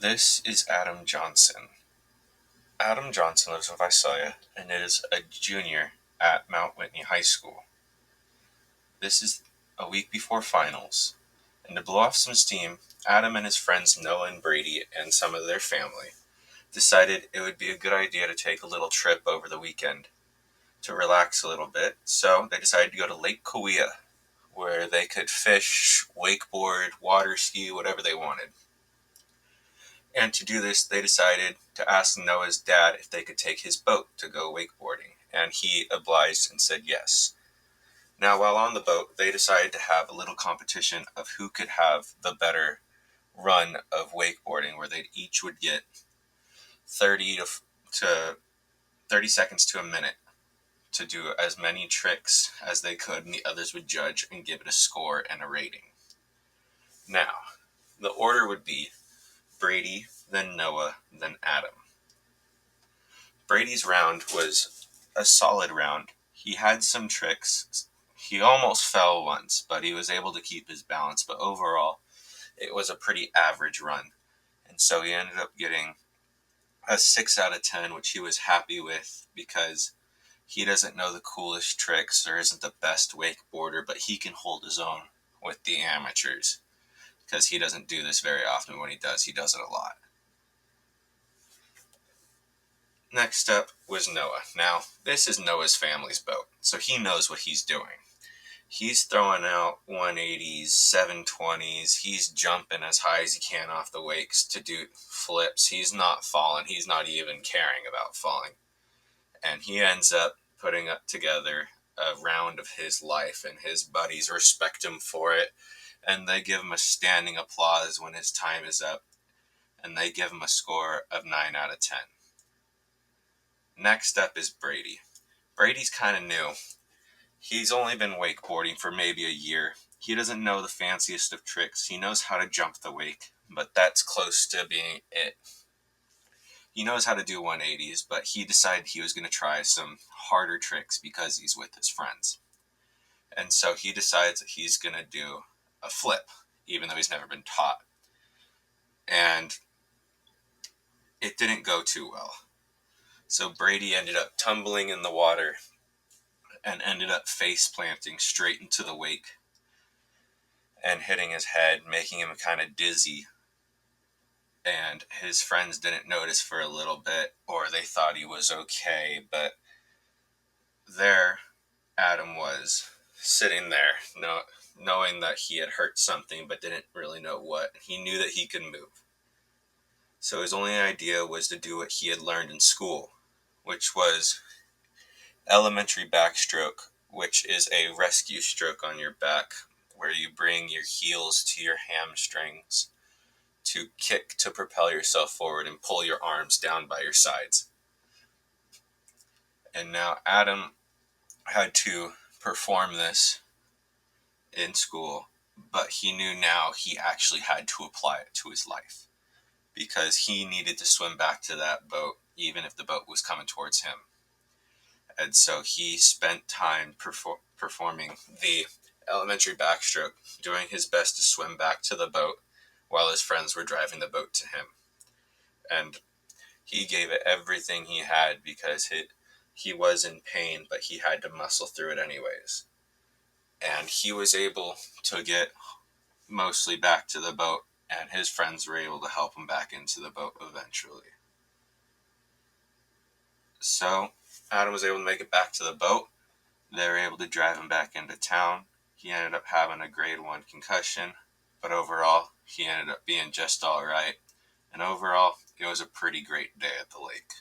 This is Adam Johnson. Adam Johnson lives in Visalia and is a junior at Mount Whitney High School. This is a week before finals, and to blow off some steam, Adam and his friends Noah and Brady and some of their family decided it would be a good idea to take a little trip over the weekend to relax a little bit, so they decided to go to Lake Kauai, where they could fish, wakeboard, water ski, whatever they wanted. And to do this, they decided to ask Noah's dad if they could take his boat to go wakeboarding, and he obliged and said yes. Now, while on the boat, they decided to have a little competition of who could have the better run of wakeboarding, where they each would get 30 to 30 seconds to a minute to do as many tricks as they could, and the others would judge and give it a score and a rating. Now, the order would be Brady, then Noah, then Adam. Brady's round was a solid round. He had some tricks. He almost fell once, but he was able to keep his balance. But overall, it was a pretty average run. And so he ended up getting a 6 out of 10, which he was happy with because he doesn't know the coolest tricks or isn't the best wakeboarder, but he can hold his own with the amateurs because he doesn't do this very often. When he does it a lot. Next up was Noah. Now, this is Noah's family's boat, so he knows what he's doing. He's throwing out 180s, 720s. He's jumping as high as he can off the wakes to do flips. He's not falling. He's not even caring about falling. And he ends up putting up together a round of his life, and his buddies respect him for it. And they give him a standing applause when his time is up. And they give him a score of 9 out of 10. Next up is Brady. Brady's kind of new. He's only been wakeboarding for maybe a year. He doesn't know the fanciest of tricks. He knows how to jump the wake, but that's close to being it. He knows how to do 180s, but he decided he was going to try some harder tricks because he's with his friends. And so he decides that he's going to do a flip, even though he's never been taught. And it didn't go too well. So Brady ended up tumbling in the water and ended up face planting straight into the wake and hitting his head, making him kind of dizzy. And his friends didn't notice for a little bit, or they thought he was okay, but there Adam was sitting there, knowing that he had hurt something, but didn't really know what. He knew that he could move. So his only idea was to do what he had learned in school, which was elementary backstroke, which is a rescue stroke on your back, where you bring your heels to your hamstrings to kick to propel yourself forward and pull your arms down by your sides. And now Adam had to perform this in school, but he knew now he actually had to apply it to his life because he needed to swim back to that boat even if the boat was coming towards him. And so he spent time performing the elementary backstroke, doing his best to swim back to the boat while his friends were driving the boat to him. And he gave it everything he had because he was in pain, but he had to muscle through it anyways. And he was able to get mostly back to the boat, and his friends were able to help him back into the boat eventually. So Adam was able to make it back to the boat. They were able to drive him back into town. He ended up having a grade 1 concussion, but overall, he ended up being just all right. And overall, it was a pretty great day at the lake.